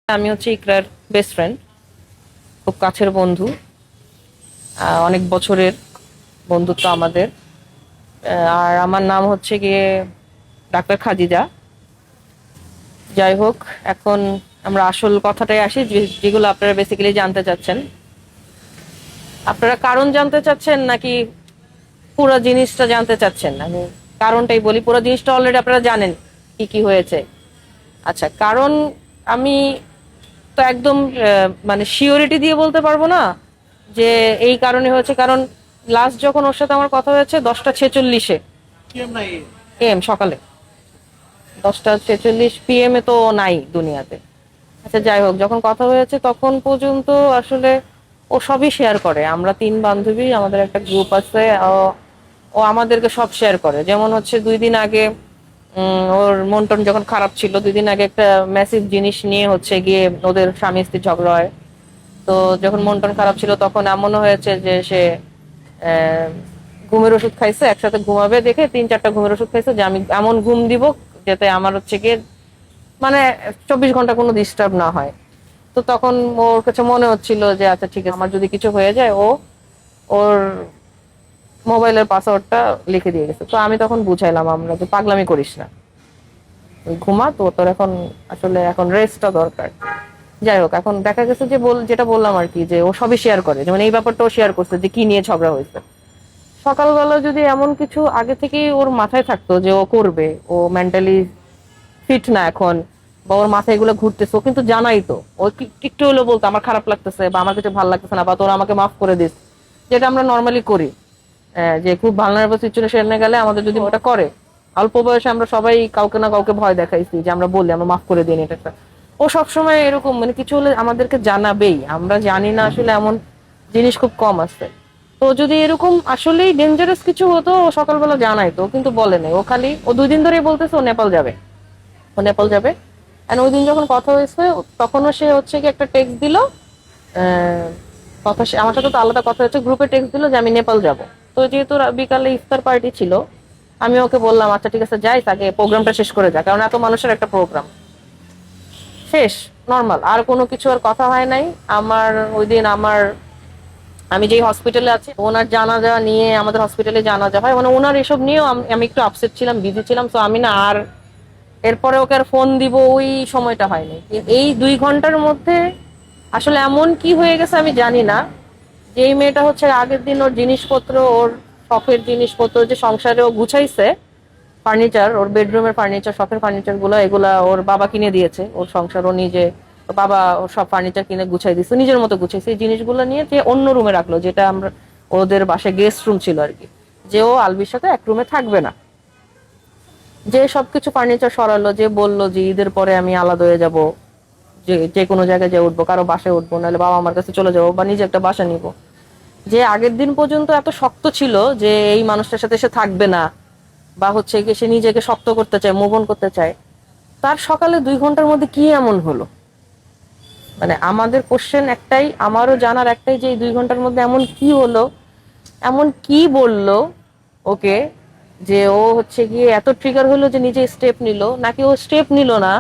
আমি হচ্ছে ইকরার best friend, খুব কাছের বন্ধু। অনেক বছরের বন্ধুত্ব আমাদের। আর আমার নাম হচ্ছে গিয়ে ডাক্তার খাদিজা। যাই হোক, এখন আমরা আসল কথাটাই আসি, যেগুলো আপনারা বেসিক্যালি জানতে চাচ্ছেন। আপনারা কারণ জানতে চাচ্ছেন নাকি পুরো জিনিসটা জানতে চাচ্ছেন? আমি কারণটাই বলি, পুরো জিনিসটা অলরেডি আপনারা জানেন কি কি হয়েছে। আচ্ছা, কারণ আমি তো একদম মানে শিওরিটি দিয়ে বলতে পারবো না যে এই কারণে হয়েছে, কারণ লাস্ট যখন ওর সাথে আমার কথা হয়েছে 10টা 46-এ এম সকালে, 10টা 46 PM তো ও নাই দুনিয়াতে। আচ্ছা যাই হোক, যখন কথা হয়েছে তখন পর্যন্ত আসলে ও সবই শেয়ার করে। আমরা 3 বান্ধবী, আমাদের একটা গ্রুপ আছে। ও আমাদেরকে সব শেয়ার করে। যেমন হচ্ছে 2 দিন আগে ওর মন টন যখন খারাপ ছিল, 2 দিন আগে একটা ম্যাসিভ জিনিস নিয়ে হচ্ছে গিয়ে ওদের স্বামী স্ত্রী ঝগড়া হয়। তো যখন মন টন খারাপ ছিল তখন এমনও হয়েছে যে সে আহ, ঘুমের ওষুধ খাইছে, একসাথে ঘুমাবে দেখে 3-4টা ঘুমের ওষুধ খাইছে যে আমি এমন ঘুম দিব যাতে আমার হচ্ছে গিয়ে মানে 24 ঘন্টা কোনো ডিস্টার্ব না হয়। তো তখন ওর কাছে মনে হচ্ছিল যে আচ্ছা ঠিক আছে, আমার যদি কিছু হয়ে যায় ও ওর মোবাইলের পাসওয়ার্ডটা লিখে দিয়ে গেছে। তো আমি তখন বুঝাইলাম আমরা যে পাগলামি করিস না, তুই ঘুমা, তো তোর এখন আসলে এখন রেস্টটা দরকার। যাই হোক, এখন দেখা গেছে যে যেটা বললাম আর কি, যে ও সবই শেয়ার করে। যেমন এই ব্যাপারটাও শেয়ার করছে যে কি নিয়ে ঝগড়া হয়েছে। সকালবেলা যদি এমন কিছু আগে থেকেই ওর মাথায় থাকতো যে ও করবে, ও মেন্টালি ফিট না এখন, বা ওর মাথায় এগুলো ঘুরতেছে, ও কিন্তু জানাই তো। ও একটু হলেও বলতো আমার খারাপ লাগতেছে বা আমার কিছু ভালো লাগতেছে না, বা তোরা আমাকে মাফ করে দিস, যেটা আমরা নর্মালি করি। যে খুব ভালনারেবল সিচুয়েশনে গেলে আমাদের যদি ওটা করে, অল্প বয়সে আমরা সবাই কাউকে না কাউকে ভয় দেখাইছি যে আমরা বলি আমরা মাফ করে দিন এটা। ও সবসময় এরকম, মানে কিছু হলে আমাদেরকে জানাবেই। আমরা জানি না আসলে এমন জিনিস খুব কম আছে। তো যদি এরকম আসলেই ডেঞ্জারাস কিছু হতো ও সকালবেলা জানাইতো, কিন্তু বলে নাই। ও 2 দিন ধরেই বলতেছে ও নেপাল যাবে, ও নেপাল যাবে। এন্ড ওই দিন যখন কথা হয়েছে তখনও সে হচ্ছে কি একটা টেক্সট দিল। কথা আমার সাথে তো আলাদা কথা হচ্ছে, গ্রুপে টেক্সট দিল যে আমি নেপাল যাব। তো যেহেতু বিকালে ইফতার পার্টি ছিল, আমি ওকে বললাম আচ্ছা ঠিক আছে যাই, আগে প্রোগ্রামটা শেষ করে যা, কারণ এত মানুষের একটা প্রোগ্রাম শেষ, নর্মাল আর কোনো কিছু আর কথা হয় নাই। আমার ওই দিন আমি যেই হসপিটালে আছি ওনার জানাজা নিয়ে, আমাদের হসপিটালে জানাজা হয়, মানে ওনার এসব নিয়েও আমি একটু আপসেট ছিলাম, বিজি ছিলাম। তো আমি না আর এরপরে ওকে আর ফোন দিব ওই সময়টা হয়নি। এই 2 ঘন্টার মধ্যে আসলে এমন কি হয়ে গেছে আমি জানি না। যে এই মেয়েটা হচ্ছে আগের দিন ওর জিনিসপত্র, ওর শখের জিনিসপত্র যে সংসারে ও গুছাইছে, ফার্নিচার, ওর বেডরুমের ফার্নিচার, শখের ফার্নিচার গুলো, এগুলা ওর বাবা কিনে দিয়েছে। ওর সংসার ও নিজে, ওর বাবা ওর সব ফার্নিচার কিনে গুছাই দিচ্ছে, নিজের মতো গুছাইছে। এই জিনিসগুলো নিয়ে যে অন্য রুমে রাখলো, যেটা আমরা ওদের বাসায় গেস্ট রুম ছিল আর কি, যে ও আলবির সাথে এক রুমে থাকবে না। যে সবকিছু ফার্নিচার সরালো, যে বললো যে ঈদের পরে আমি আলাদা হয়ে যাব, যে যে কোনো জায়গায় যে উঠবো, কারো বাসায় উঠবো, নাহলে বাবা আমার কাছে চলে যাবো, বা নিজে একটা বাসা নিব। যে আগের দিন পর্যন্ত এত শক্ত ছিল যে এই মানুষটার সাথে সে থাকবে না, বা হচ্ছে কি সে নিজেকে শক্ত করতে চায়, মুভ অন করতে চায়, তার সকালে 2 ঘন্টার মধ্যে কি এমন হলো? মানে আমাদের কোশ্চেন একটাই, আমারও জানার একটাই, যে এই 2 ঘন্টার মধ্যে এমন কি হলো, এমন কি বললো ওকে, যে ও হচ্ছে গিয়ে এত ট্রিগার হলো যে নিজে স্টেপ নিল, নাকি ও স্টেপ নিল না,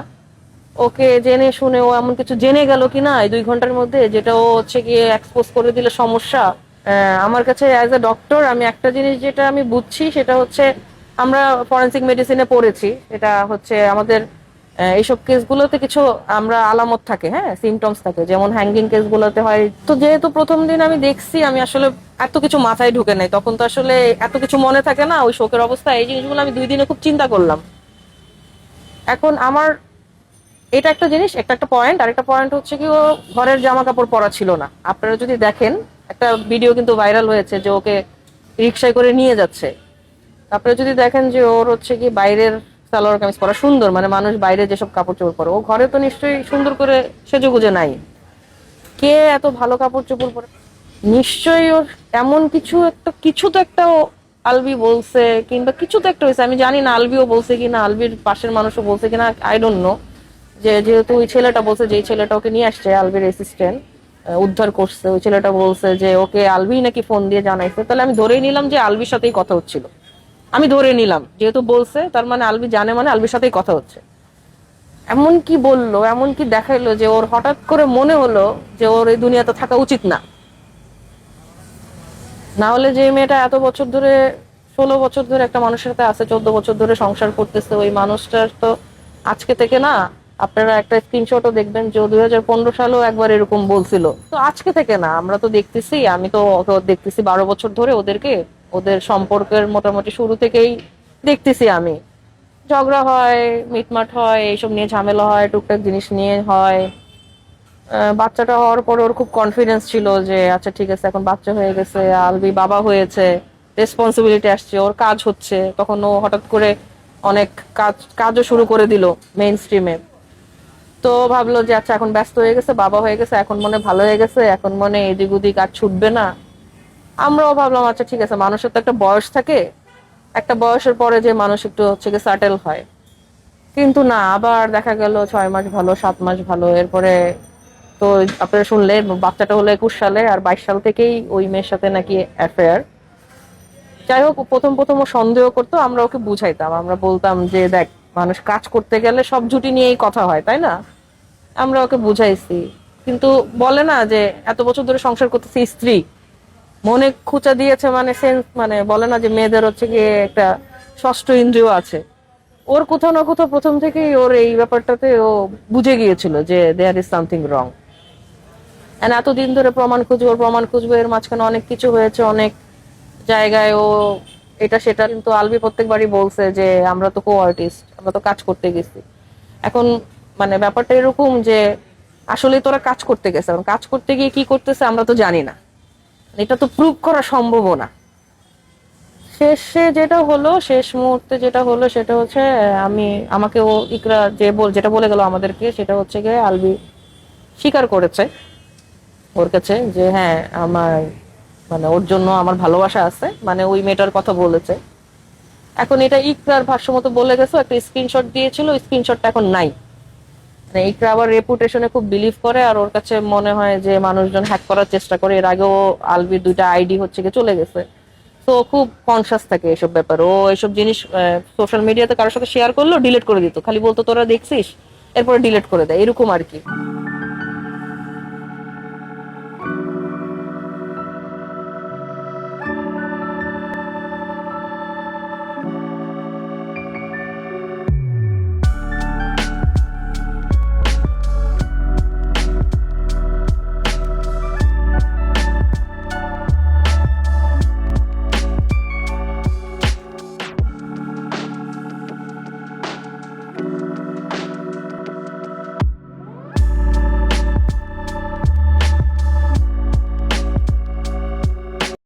ওকে জেনে শুনে ও এমন কিছু জেনে গেল কিনা এই 2 ঘন্টার মধ্যে, যেটা ও হচ্ছে গিয়ে এক্সপোজ করে দিলে সমস্যা। আমার কাছে অ্যাজ এ ডক্টর আমি একটা জিনিস যেটা আমি বুঝছি সেটা হচ্ছে, আমরা ফরেনসিক মেডিসিনে পড়েছি, এটা হচ্ছে আমাদের এইসব কেসগুলোতে কিছু আমরা আলামত থাকে, হ্যাঁ, সিমটমস থাকে, যেমন হ্যাঙ্গিং কেসগুলোতে হয়। তো যেহেতু প্রথম দিন আমি দেখছি, আমি আসলে এত কিছু মাথায় ঢুকে নাই, তখন তো আসলে এত কিছু মনে থাকে না ওই শোকের অবস্থা। এই জিনিসগুলো আমি 2 দিনে খুব চিন্তা করলাম। এখন আমার এটা একটা জিনিস, একটা পয়েন্ট। আরেকটা পয়েন্ট হচ্ছে কি, ও ঘরের জামা কাপড় পরা ছিল না। আপনারা যদি দেখেন, একটা ভিডিও কিন্তু ভাইরাল হয়েছে যে ওকে রিক্সায় করে নিয়ে যাচ্ছে। আপনারা যদি দেখেন যে ওর হচ্ছে কি বাইরের সালোয়ার কামিজ পরা সুন্দর, মানে মানুষ বাইরে যেসব কাপড় চোপড় পরে, ও ঘরে তো নিশ্চয়ই সুন্দর করে সেজেগুজে নাই। কে এত ভালো কাপড় চোপড় পরে? নিশ্চয়ই ওর এমন কিছু একটা, কিছু তো একটা আলবি বলছে, কিংবা কিছু তো একটা হয়েছে। আমি জানি না আলবিও বলছে কিনা, আলবির পাশের মানুষও বলছে কিনা, আই ডোন্ট নো। যে যেহেতু ওই ছেলেটা বলছে, যে ছেলেটা ওকে নিয়ে আসছে, আলবির অ্যাসিস্ট্যান্ট উদ্ধার করছে, ওই ছেলেটা বলছে যে ওকে আলবি নাকি ফোন দিয়ে জানাইছে। তাহলে আমি ধরেই নিলাম যে আলবির সাথেই কথা হচ্ছিল। আমি ধরে নিলাম, যেহেতু বলছে তার মানে আলবি জানে, মানে আলবির সাথেই কথা হচ্ছে। এমন কি বললো, এমন কি দেখাইলো যে ওর হঠাৎ করে মনে হলো যে ওর এই দুনিয়াতে থাকা উচিত না। না হলে যে মেয়েটা এত বছর ধরে, 16 বছর ধরে একটা মানুষের সাথে আছে, 14 বছর ধরে সংসার করতেছে, ওই মানুষটার তো আজকে থেকে না। আপনারা একটা স্ক্রিনশটও দেখবেন যে 2015 সালেও একবার এরকম বলছিল, তো আজকে থেকে না। আমরা তো দেখতেছি, আমি তো ওকে দেখতেছি 12 বছর ধরে ওদেরকে, ওদের সম্পর্কের মোটামুটি শুরু থেকেই দেখতেছি আমি। ঝগড়া হয়, মিটমাট হয়, এইসব নিয়ে ঝামেলা হয়, টুকটাক জিনিস নিয়ে হয়। বাচ্চাটা হওয়ার পর ওর খুব কনফিডেন্স ছিল যে আচ্ছা ঠিক আছে, এখন বাচ্চা হয়ে গেছে, আলবি বাবা হয়েছে, রেসপন্সিবিলিটি আসছে, ওর কাজ হচ্ছে। তখন ও হঠাৎ করে অনেক কাজও শুরু করে দিল মেইন স্ট্রিমে। তো ভাবলো যে আচ্ছা এখন ব্যস্ত হয়ে গেছে, বাবা হয়ে গেছে, এখন মনে ভালো হয়ে গেছে, এখন মনে এদিক ওদিক আর ছুটবে না। আমরাও ভাবলাম আচ্ছা ঠিক আছে, মানুষের তো একটা বয়স থাকে, একটা বয়সের পরে যে মানুষ একটু হচ্ছে গিয়ে সেটেল হয়। কিন্তু না, আবার দেখা গেল 6 মাস ভালো, 7 মাস ভালো, এরপরে তো আপনারা শুনলেন বাচ্চাটা হলো 21 সালে, আর 22 সাল থেকেই ওই মেয়ের সাথে নাকি অ্যাফেয়ার। যাই হোক, প্রথম প্রথম ও সন্দেহ করতো, আমরা ওকে বুঝাইতাম, আমরা বলতাম যে দেখ, মানুষ কাজ করতে গেলে সব জুটি নিয়েই কথা হয়, তাই না? আমরা ওকে বুঝাইছি। কিন্তু বলে না যে এত বছর ধরে সংসার করতেছে, স্ত্রী মনে খুঁচা দিয়েছে, মানে সেন্স, মানে বলে না যে মেয়েদের হচ্ছে গিয়ে একটা ষষ্ঠ ইন্দ্রিয় আছে। ওর কোথাও না কোথাও প্রথম থেকেই ওর এই ব্যাপারটাতে ও বুঝে গিয়েছিল যে there is something wrong. And এতদিন ধরে প্রমাণ খুঁজবো, ওর প্রমাণ খুঁজবো, এর মাঝখানে অনেক কিছু হয়েছে, অনেক জায়গায় ও এটা সেটা। কিন্তু আলবি প্রত্যেকবারই বলছে যে আমরা তো কো আর্টিস্ট, আমরা তো কাজ করতে গেছি। এখন মানে ব্যাপারটা এরকম যে আসলে তোরা কাজ করতে গেছে, এখন কাজ করতে গিয়ে কি করতেছে আমরা তো জানি না, এটা তো প্রুভ করা সম্ভব না। শেষে যেটা হলো, শেষ মুহূর্তে যেটা হলো সেটা হচ্ছে আমি, আমাকে ও ইকরা যেটা বলে গেল আমাদেরকে, সেটা হচ্ছে গিয়ে আলবি স্বীকার করেছে ওর কাছে যে হ্যাঁ আমার, মানে ওর জন্য আমার ভালোবাসা আছে, মানে ওই মেয়েটার কথা বলেছে। এখন এটা ইকরার ভাষ্য মতো বলে গেছে, একটা স্ক্রিনশট দিয়েছিল, স্ক্রিনশটটা এখন নাই। মানে ইকরা আবার রেপুটেশনে খুব বিলিভ করে, আর ওর কাছে মনে হয় যে মানুষজন হ্যাক করার চেষ্টা করে। এর আগেও আলবির 2টা আইডি হচ্ছে গিয়ে চলে গেছে। তো খুব কনসাস থাকে এসব ব্যাপার। ও এসব জিনিস সোশ্যাল মিডিয়াতে কারোর সাথে শেয়ার করলো, ডিলিট করে দিত, খালি বলতো তোরা দেখছিস, এরপরে ডিলিট করে দেয়, এরকম আর কি।